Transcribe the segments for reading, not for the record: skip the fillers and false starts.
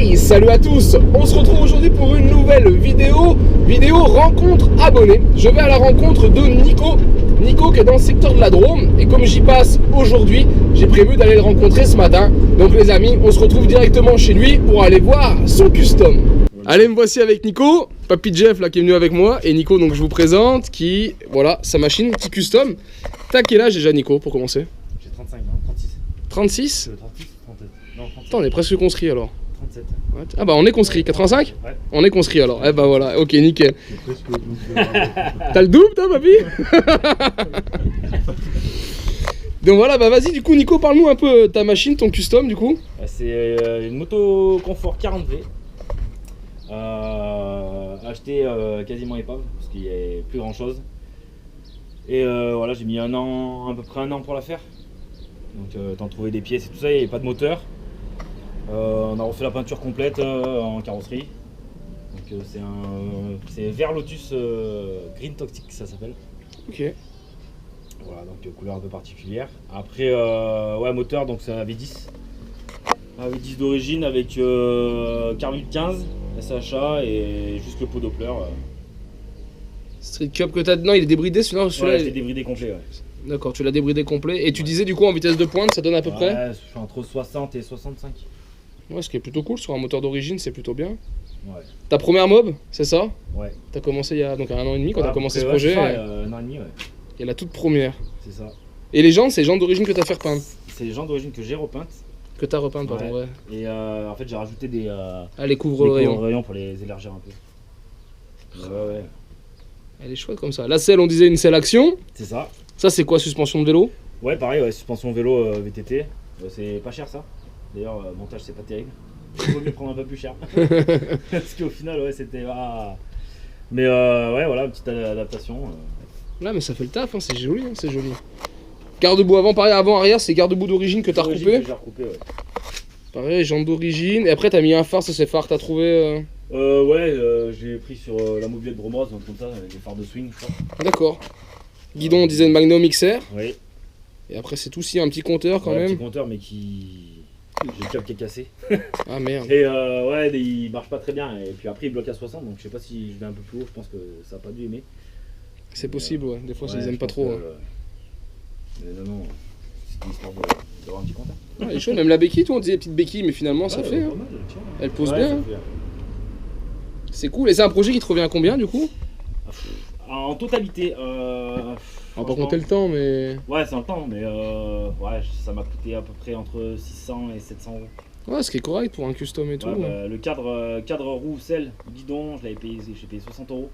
Hey, salut à tous. On se retrouve aujourd'hui pour une nouvelle vidéo rencontre abonnée. Je vais à la rencontre de Nico qui est dans le secteur de la Drôme. Et comme j'y passe aujourd'hui, j'ai prévu d'aller le rencontrer ce matin. Donc les amis, on se retrouve directement chez lui pour aller voir son custom. Allez, me voici avec Nico, Papy Jeff là qui est venu avec moi. Et Nico, donc je vous présente, qui, voilà, sa machine, qui custom. T'as quel âge déjà Nico pour commencer? J'ai 35, non, 36. 36? 36, 37. Non, 37. Attends, on est presque conscrit alors. 37. Ouais. Ah bah on est conscrit, 85? Ouais. On est conscrit alors, eh bah voilà, ok nickel. T'as le double toi papy? Donc voilà, bah vas-y du coup Nico, parle-nous un peu ta machine, ton custom du coup. C'est une moto confort 40V. Acheté quasiment épave, parce qu'il n'y a plus grand chose. Et voilà, j'ai mis à peu près un an pour la faire. Donc t'en trouver des pièces et tout ça, il n'y avait pas de moteur. On a refait la peinture complète en carrosserie. Donc c'est vert Lotus Green Toxic, ça s'appelle. Ok. Voilà, donc couleur un peu particulière. Après, ouais, moteur, donc c'est un V10. Un V10 d'origine avec carbure 15, SHA et juste le pot Doppler. Street Cup que t'as dedans, il est débridé celui-là? Ouais, je l'ai débridé complet, ouais. D'accord, tu l'as débridé complet. Et tu disais du coup en vitesse de pointe, ça donne à peu près? Ouais, je suis entre 60 et 65. Ouais, ce qui est plutôt cool sur un moteur d'origine, c'est plutôt bien. Ouais. Ta première mob, c'est ça? Ouais. T'as commencé il y a donc un an et demi quand Ouais, t'as commencé ce ouais, projet. ça, un an et demi, ouais. Il y a la toute première. C'est ça. Et les jantes, c'est les jantes d'origine que t'as fait repeindre? C'est les gens d'origine que j'ai repeintes. Que t'as repeint, pardon, ouais. Et en fait, j'ai rajouté des les couvre-rayons. Couvre-rayons pour les élargir un peu. Ouais, ouais. Elle est chouette comme ça. La selle, on disait une selle action. C'est ça. Ça, c'est quoi, suspension de vélo? Ouais, pareil, ouais, suspension vélo VTT. C'est pas cher ça. D'ailleurs, montage, c'est pas terrible. Il vaut mieux prendre un peu plus cher. Parce qu'au final, ouais, c'était. Ah. Mais ouais, voilà, une petite adaptation. Là, mais ça fait le taf, hein, c'est joli, hein, c'est joli. Garde-boue avant, pareil, avant-arrière, c'est garde-boue d'origine que t'as recoupé. J'ai recoupé, ouais. Pareil, jambes d'origine. Et après, t'as mis un phare, ça c'est phare que t'as trouvé. Ouais, j'ai pris sur la mobilette Bromos, donc comme ça, les phares de swing, je crois. D'accord. Guidon, on disait une Magnum XR. Oui. Et après, c'est tout, si un petit compteur quand Ouais, même. Un petit compteur, mais qui. J'ai le câble qui est cassé. Ah merde. Et ouais, il marche pas très bien. Et puis après, il bloque à 60, donc je sais pas si je vais un peu plus haut, je pense que ça a pas dû aimer. C'est possible, ouais. Des fois, ouais, ils aiment pas trop. Que, mais non, c'est une histoire d'avoir un petit compteur. Ouais, elle est chouette, même la béquille, toi, on disait petite béquille, mais finalement, ça fait. Hein. Mal, Elle pose ouais, bien. Hein. C'est cool. Et c'est un projet qui te revient à combien du coup? En totalité. On va pas compter le temps, mais. Ouais, c'est un temps, mais ouais, ça m'a coûté à peu près entre 600 et 700 euros. Ouais, ce qui est correct pour un custom et tout. Ouais, bah, le cadre roue, selle, guidon, j'ai payé 60 euros.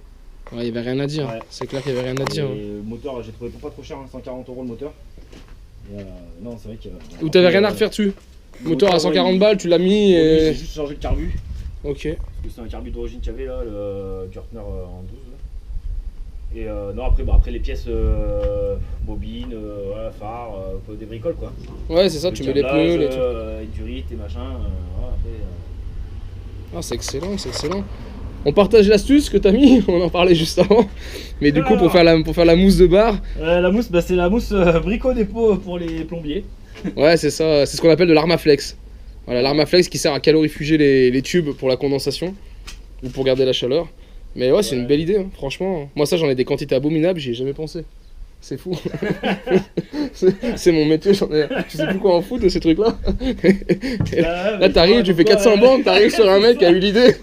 Ouais, il y avait rien à dire. Ouais. C'est clair qu'il y avait rien à dire. Et le moteur, j'ai trouvé pour pas trop cher, hein, 140 euros le moteur. Et, non, c'est vrai que. Ou t'avais rien à refaire dessus? Moteur à 140 balles, tu l'as mis et. J'ai juste changé de carbu. Ok. Parce que c'est un carbu d'origine qu'il y avait là, le Gürtner en 12. Là. Et non, après les pièces bobines, phare, des bricoles quoi. Ouais, c'est ça, tu mets les pneus, les trucs. Durite et machin. Voilà, après, Ah, c'est excellent, c'est excellent. On partage l'astuce que t'as mis, on en parlait juste avant. Mais du coup, pour faire la mousse de bar. La mousse, bah, c'est la mousse Brico Dépôt pour les plombiers. Ouais, c'est ça, c'est ce qu'on appelle de l'Armaflex. Voilà, l'Armaflex qui sert à calorifuger les tubes pour la condensation ou pour garder la chaleur. Mais ouais, c'est une belle idée, hein, franchement. Moi, ça, j'en ai des quantités abominables, j'y ai jamais pensé. C'est fou. C'est mon métier, je sais plus quoi en foutre de ces trucs-là. Là, t'arrives, tu fais 400 bandes, t'arrives sur un mec qui a eu l'idée.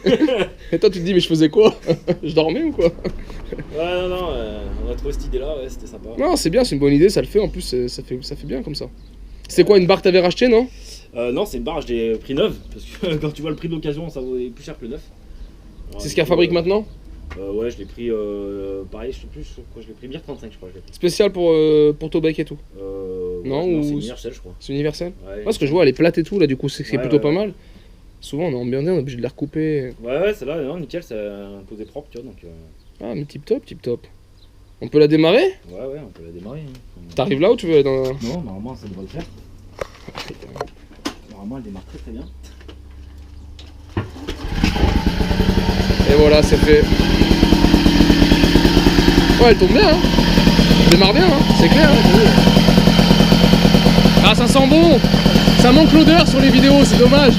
Et toi, tu te dis, mais je faisais quoi? Je dormais ou quoi? Ouais, non, on a trouvé cette idée-là, ouais, c'était sympa. Non, c'est bien, c'est une bonne idée, ça le fait. En plus, ça fait bien comme ça. C'est quoi, une barre que t'avais racheté, non? Non, c'est une barre, je l'ai pris neuve. Parce que quand tu vois le prix de l'occasion, ça vaut plus cher que le neuf. C'est ce qu'elle fabrique maintenant? Ouais, je l'ai pris, pareil, je sais plus, je l'ai pris Mir 35, je crois. Spécial pour Tobec et tout? Non, ou... c'est universel, je crois. C'est universel? Ouais, parce que je vois, elle est plate et tout, là, du coup, c'est plutôt pas mal. Souvent, on est emmerdé, on est obligé de la recouper. Ouais, celle-là, non, nickel, c'est un posé propre, tu vois, donc... Ah, mais tip top, tip top. On peut la démarrer? Ouais, on peut la démarrer. Hein. T'arrives là ou tu veux aller dans... Non, normalement, ça devrait le faire. Normalement, elle démarre très très bien. Et voilà, c'est fait. Ouais, elle tourne bien, hein. Elle démarre bien, hein. C'est clair. Hein. Ah, ça sent bon. Ça manque l'odeur sur les vidéos, c'est dommage.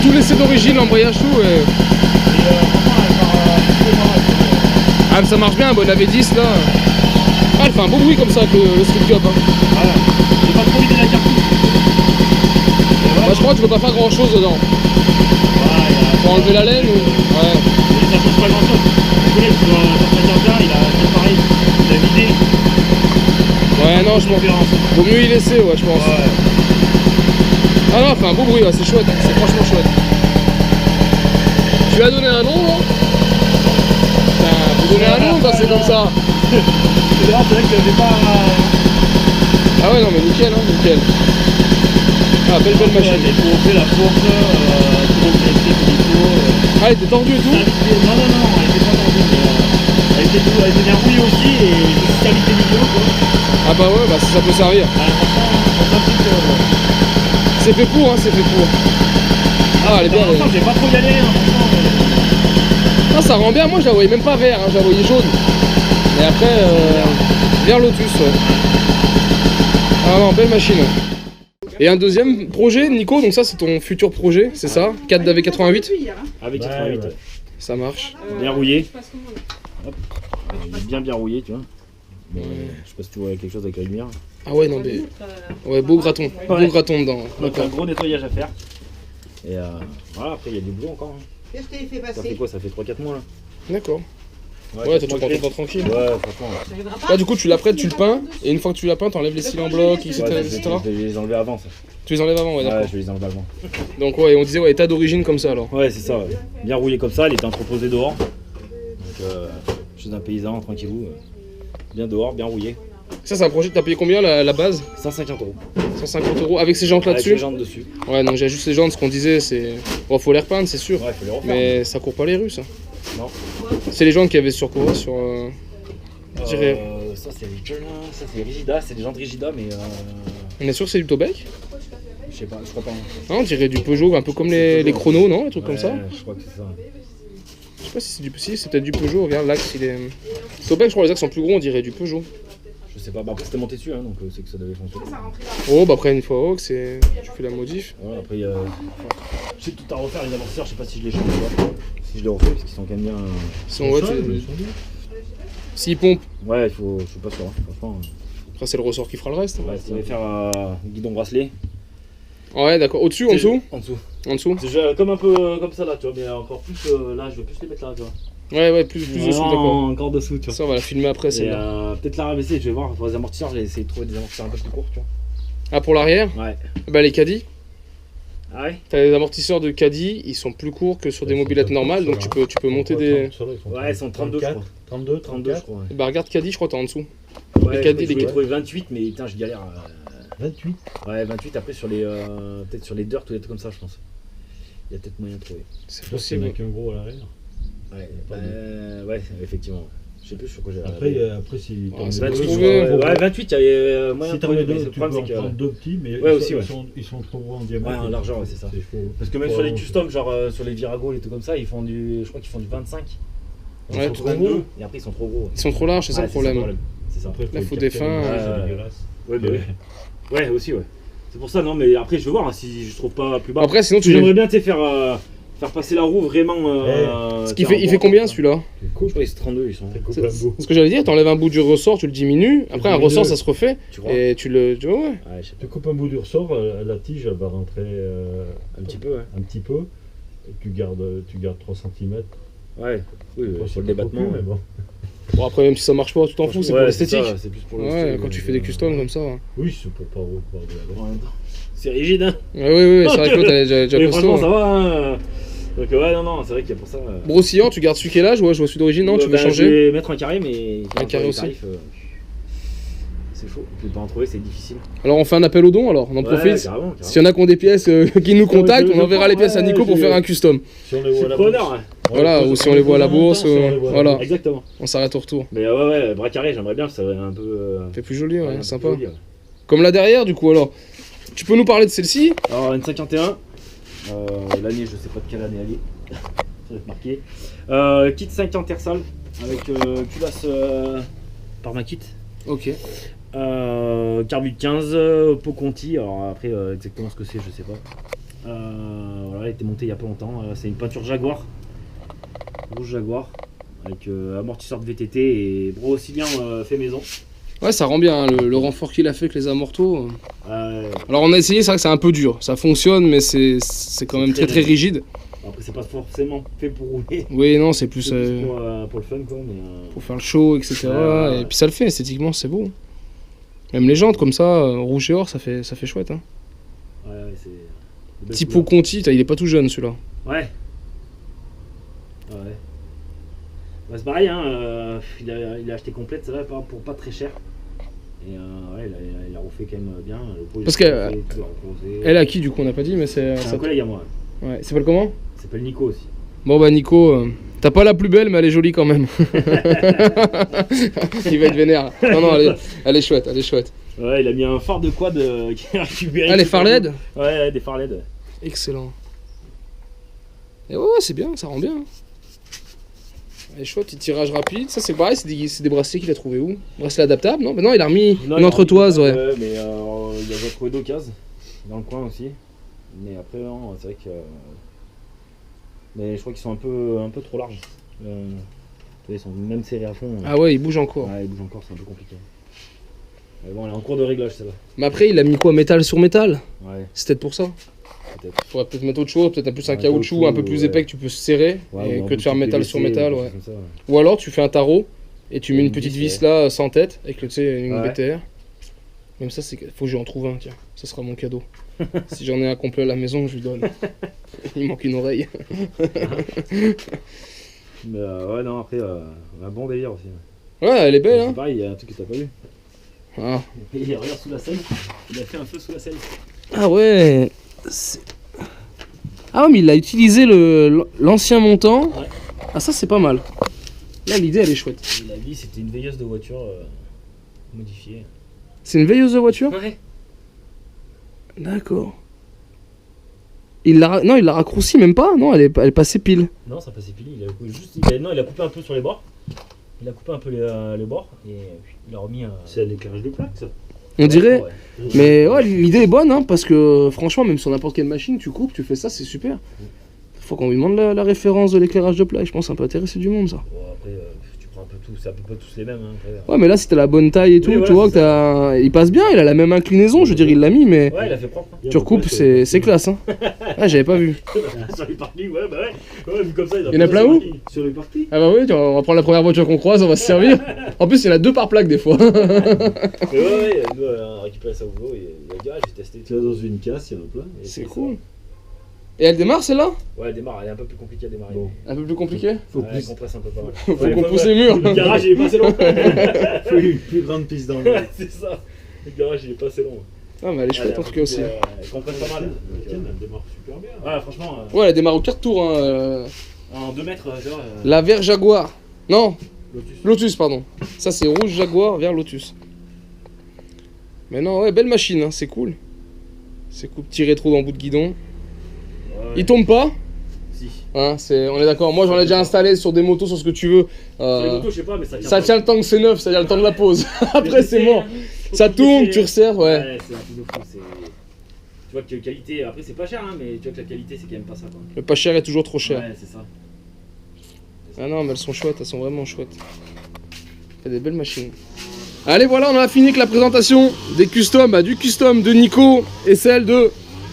tout laissé d'origine, l'embrayage, tout. Et... Ah, mais ça marche bien, bon, la V10 là. Ah, elle fait un beau bruit comme ça avec le strip cup. Hein. Voilà. J'ai pas trop vidé la cartouche. Bah, je crois que tu peux pas faire grand chose dedans. Faut enlever la laine ou. Ouais. Et ça change pas grand chose. Mon collègue sur un il a fait pareil. Il a vidé. Ouais, non, je pense. Vaut mieux y laisser, ouais, je pense. Ouais. Ah non, elle fait un beau bruit, ouais, c'est chouette, c'est franchement chouette. Tu lui as donné un nom, non? Putain, faut donner un nom quand c'est comme ça. C'est vrai que j'ai pas. Ah ouais, non, mais nickel, hein, nickel. Ah, belle machine. Pour faire la fourche, pour graisser comme il faut. Ah, elle était tordue et tout? Non, elle était pas tordue, mais elle était bien rouillée aussi et je suis qualité vidéo quoi. Ah bah ouais, bah ça peut servir. Franchement, C'est fait pour, hein, c'est fait pour. Ah, elle est bien. j'ai pas trop galéré, hein, franchement. Ah, ça rend bien, moi je la voyais même pas vert, hein, je la voyais jaune. Et après, vert Lotus, ouais. Ah non, belle machine. Et un deuxième projet, Nico, donc ça c'est ton futur projet, c'est ça? 4 d'AV88? Avec 88, ouais. Ça marche. Bien rouillé. Hop. Bien rouillé, tu vois. Bon, je sais pas si tu vois quelque chose avec la lumière. Ah ouais, non mais... Ouais, beau graton, beau graton dedans. Donc un gros nettoyage à faire. Et voilà, après il y a du boulot encore. Hein. Qu'est-ce que tu fait passer? Ça fait quoi? Ça fait 3-4 mois là. D'accord. Ouais, toi tu prends ton temps tranquille. Ouais, franchement. Là du coup tu l'apprêtes, tu le peins, et une fois que tu l'as peint, t'enlèves les cils en bloc, etc. Ouais, je vais les enlever avant ça. Tu les enlèves avant, ouais, d'accord. Ouais, je vais les enlever avant. Donc ouais, on disait ouais, état d'origine comme ça alors. Ouais, c'est ça, ouais. Bien rouillé comme ça, il était entreposé dehors. Donc chez un paysan, tranquillou. Bien dehors, bien rouillé. Ça c'est un projet, t'as payé combien la base? 150 €. 150 € avec ces jantes Avec là-dessus? les jantes dessus. Ouais, donc j'ai juste les jantes, ce qu'on disait, c'est... Bon, faut les repeindre, c'est sûr. Ouais, faut les refaire. Mais ça court pas les rues, ça. Non. C'est les jantes qui avaient sur quoi? Sur... je dirais... Ça c'est Rigida, c'est des jantes Rigida, mais On est sûr que c'est du Tobec? je sais pas, je crois pas. Ah, on dirait du Peugeot, un peu comme les chronos, non? Les trucs comme ça? Je crois que c'est ça. Je sais pas si c'est du... Si, c'est peut-être du Peugeot, regarde l'axe, il est... Tobec, je crois que les axes sont plus gros, on dirait du Peugeot. Je sais pas, bah après c'était monté dessus, hein, donc c'est que ça devait fonctionner. Oh, bah après une fois, oh, que c'est... Tu fais la modif. Voilà, après j'ai tout à refaire, les amortisseurs, je sais pas si je les change ou pas. Si je les refais, parce qu'ils sont quand même bien... Ils sont, ouais, s'ils pompent, Ouais, il faut... Je suis pas sûr, hein, franchement. après c'est le ressort qui fera le reste. Ouais, si on va faire guidon bracelet. Ouais, d'accord. Au-dessus, en dessous? En dessous. En dessous? C'est comme un peu comme ça là, tu vois, mais encore plus là, je vais plus les mettre là, tu vois. Ouais, plus dessous, d'accord. Encore dessous, tu vois. Ça, on va la filmer après, Et c'est peut-être la rabaisser, je vais voir. Pour les amortisseurs, j'ai essayé de trouver des amortisseurs un peu plus courts, tu vois. Ah, pour l'arrière? Ouais. Bah, les caddies. Ah ouais? T'as les amortisseurs de caddie, ils sont plus courts que sur des mobilettes normales, donc tu peux monter des... Ouais, ils sont 32, je crois. 32, 32, je crois. Ouais. Bah, regarde caddie, je crois, t'es en dessous. Ouais, caddies, je voulais les trouver 28, mais putain, je galère. 28. Ouais, 28 après sur les. Peut-être sur les dirt ou des trucs comme ça, je pense. Il y a peut-être moyen de trouver. C'est Il possible. n'y en a qu'un gros à l'arrière. Ouais, ouais, effectivement. Je sais plus sur quoi j'ai. Après si Ah, t'en c'est mets pas deux, trouvé. Ouais, 28, il y avait moyen si de t'en trouver. mets Mais deux, le tu peux problème, en c'est que. prendre deux petits, mais Ouais, aussi, ouais. ils sont trop gros en diamètre. Ouais, en largeur, ouais, c'est ça. Parce que même sur les customs, genre sur les Virago, les trucs comme ça, ils font du. Je crois qu'ils font du 25. Ouais, Ils sont trop 22, gros. et après ils sont trop gros. Ils sont trop larges, c'est ça Ouais, le problème. C'est ça. Après, Là, faut le des capter, fins, c'est ouais. dégueulasse. Ouais, bah ouais. Ouais, aussi, ouais. C'est pour ça, non, mais après, je vais voir hein, si je trouve pas plus bas. Après, sinon, tu J'aimerais bien, tu sais, faire passer la roue vraiment. Ce qui fait, il fait combien celui-là? Je crois qu'ils sont 32, ils sont. Ce que j'allais dire, t'enlèves un bout du ressort, tu le diminues, après un diminues. ressort ça se refait, Tu crois? et tu le... Ouais. Ouais, je sais Tu pas. coupes un bout du ressort, la tige elle va rentrer Un petit peu, ouais. un petit peu, et tu gardes 3 cm. Ouais, oui, sur le débattement. mais bon. Bon après même si ça marche pas, tu t'en fous, c'est pour l'esthétique. C'est plus pour Ouais, l'esthétique. quand tu fais des customs comme ça. Ouais, Oui, c'est pour pas voir de la Ouais, c'est rigide, hein. ouais, c'est vrai que l'autre elle est déjà Mais costaud. franchement, ça va, hein. Donc, ouais, non, c'est vrai qu'il y a pour ça. Brossillon, tu gardes celui qui est là, je vois celui d'origine, non? Tu veux Je changer? vais mettre un carré, mais. Un carré les aussi. tarifs, c'est chaud. Je vais pas en trouver, c'est difficile. Alors on fait un appel aux dons alors, on en Ouais, profite. carrément. S'il y en a qui ont des pièces qui nous contactent, on enverra les pièces à Nico pour je- faire un custom. Si on les Je voit suis à la preneur, bourse. hein. Voilà, ou si on les voit à la bourse, voilà. Exactement. On s'arrête au retour. Mais ouais, bras carré, j'aimerais bien, ça serait un peu. C'est plus joli, ouais, un peu sympa. joli, ouais. Comme là derrière du coup alors. Tu peux nous parler de celle-ci? Alors, une 51. L'année, je sais pas de quelle année elle est. Ça va être marqué. Kit 5 intersal avec culasse par ma kit. Ok. Carbut 15, pot Conti. Alors après, exactement ce que c'est, je sais pas. Voilà, elle a été montée il y a pas longtemps. C'est une peinture Jaguar, rouge Jaguar, avec amortisseur de VTT et Bro-Oscillien fait maison. Ouais, ça rend bien hein, le renfort qu'il a fait avec les amortos. Ouais. Alors on a essayé, c'est vrai que c'est un peu dur. Ça fonctionne, mais c'est quand même très rigide. Après, c'est pas forcément fait pour rouler. Oui, non, c'est plus Pour le fun, quoi. Mais, pour faire le show, etc. Ouais. Et puis ça le fait, esthétiquement, c'est beau. Même les jantes comme ça, rouge et or, ça fait chouette. Hein. Ouais, c'est. Tipo Conti, il est pas tout jeune celui-là. Ouais. Ouais. Bah, c'est pareil, hein, il a acheté complète, ça va, pour pas très cher. Et ouais, il a refait quand même bien. Parce que elle est à qui du coup, on n'a pas dit, mais c'est. C'est un collègue à moi. Ouais, il s'appelle comment? Il s'appelle Nico aussi. Bon bah Nico, t'as pas la plus belle, mais elle est jolie quand même. Il va être vénère. Non, elle est chouette, elle est chouette. Ouais, il a mis un phare de quad qui a récupéré. Ah, les phares LED? Ouais, des phares LED. Excellent. Et ouais, c'est bien, ça rend bien. Elle est chouette, petit tirage rapide. Ça c'est pareil, c'est des bracelets qu'il a trouvé où? Bracelet adaptable, non? Mais non, il a remis une entretoise, ouais. Ouais, mais il a trouvé d'occasion dans le coin aussi. Mais après, non, c'est vrai que. Mais je crois qu'ils sont un peu trop larges. Ils sont même serrés à fond. Ah ouais, il bouge encore. Ouais, il bouge encore, c'est un peu compliqué. Mais bon, elle est en cours de réglage celle-là. Mais après, il a mis quoi? Métal sur métal? Ouais. C'est peut-être pour ça. Peut-être. Faudrait peut-être mettre autre chose, peut-être un plus un Un caoutchouc un peu plus épais que tu peux serrer et que de faire métal sur métal. Ouais. Ça, ouais. Ou alors tu fais un tarot et tu mets une Une petite vis, vis là sans tête avec une Ouais. BTR. Même ça, faut que j'en trouve un, tiens. Ça sera mon cadeau. Si j'en ai un complet à la maison, je lui donne. Il manque une oreille. Mais ouais, non, après, un bon délire aussi. Ouais, elle est belle, C'est hein. pareil, il y a un truc que t'as pas vu. Ah, Et regarde sous la selle, il a fait un feu sous la selle. ah ouais. Ah ouais, mais il a utilisé l'ancien montant. Ouais. Ah ça, c'est pas mal. Là, l'idée, elle est chouette. Et la vie, c'était une veilleuse de voiture modifiée. C'est une veilleuse de voiture? Ouais. D'accord. Non, il l'a raccourci même pas. Non, elle est passée pile. Non, ça passait pile. Il a coupé un peu sur les bords. Il a coupé un peu les bords et il a remis un. C'est à l'éclairage de plaque, ça. On dirait. Ouais. Mais ouais, l'idée est bonne, hein, parce que franchement, même sur n'importe quelle machine, tu coupes, tu fais ça, c'est super. Faut qu'on lui demande la référence de l'éclairage de plaque. Je pense que ça peut intéresser du monde, ça. Bon, après, tu prends un peu tout, c'est à peu près tous les mêmes. Hein, après. Ouais, mais là, si t'as la bonne taille et tout, Oui, tu voilà, vois c'est que il passe bien, il a la même inclinaison, je veux dire, il l'a mis, mais Ouais, il a fait propre. Hein. tu recoupes, c'est classe, hein. Ah, j'avais pas vu. Sur les parkings, ouais, bah ouais, vu comme ça, Il y en a plein où? Sur les parties. Ah bah oui, on va prendre la première voiture qu'on croise, on va se servir. En plus, il y en a 2 par plaque des fois. Mais ouais, nous, on a récupéré ça au boulot et il a dit, ah, j'ai testé. Tu vas dans une casse, il y en a plein. Et C'est ça. cool. Et elle démarre celle-là? Ouais, elle démarre, elle est un peu plus compliquée à démarrer. Bon. Un peu plus compliqué? Faut Ouais, elle plus, compresse un peu pas mal. Faut qu'on pousse les murs. Le garage, il est pas assez long. faut une plus grande piste dans le. C'est ça. Le garage, il est pas assez long. Ah, mais elle est chouette en tout cas aussi. Elle compresse pas mal. La tienne, elle démarre super bien. Ouais, franchement, Ouais, elle démarre au quart de tour. Hein. en 2 mètres, tu vois. La vert Jaguar. Non, Lotus. Lotus, pardon. Ça, c'est rouge Jaguar vers Lotus. Mais non, ouais, belle machine, hein, c'est cool. C'est cool. Petit rétro dans le bout de guidon. Ouais. Il tombe pas? Si. Hein, on est d'accord. Moi, j'en ai déjà installé sur des motos, sur ce que tu veux. Sur les motos, je sais pas, mais ça tient. Ça tient le temps que c'est neuf, c'est-à-dire le temps de la pause. Après, c'est mort. Ça tourne, tu resserres, ouais. Ouais, c'est un truc de fou. Tu vois que qualité, après c'est pas cher, hein, mais tu vois que la qualité c'est quand même pas ça quoi. Le pas cher est toujours trop cher. Ouais, c'est ça. Ah non, mais elles sont chouettes, elles sont vraiment chouettes. C'est des belles machines. Allez, voilà, on a fini avec la présentation des customs, du custom de Nico et celle de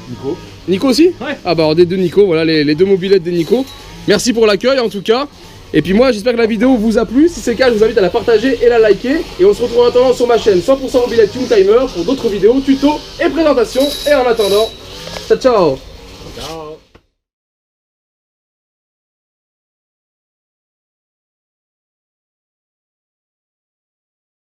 Nico. Nico aussi? Ouais. Ah bah alors des deux Nico, voilà les 2 mobilettes des Nico. Merci pour l'accueil en tout cas. Et puis moi j'espère que la vidéo vous a plu. Si c'est le cas, je vous invite à la partager et la liker. Et on se retrouve en attendant sur ma chaîne 100% mobilette Tune Timer pour d'autres vidéos, tutos et présentations. Et en attendant, ciao ciao. Ciao.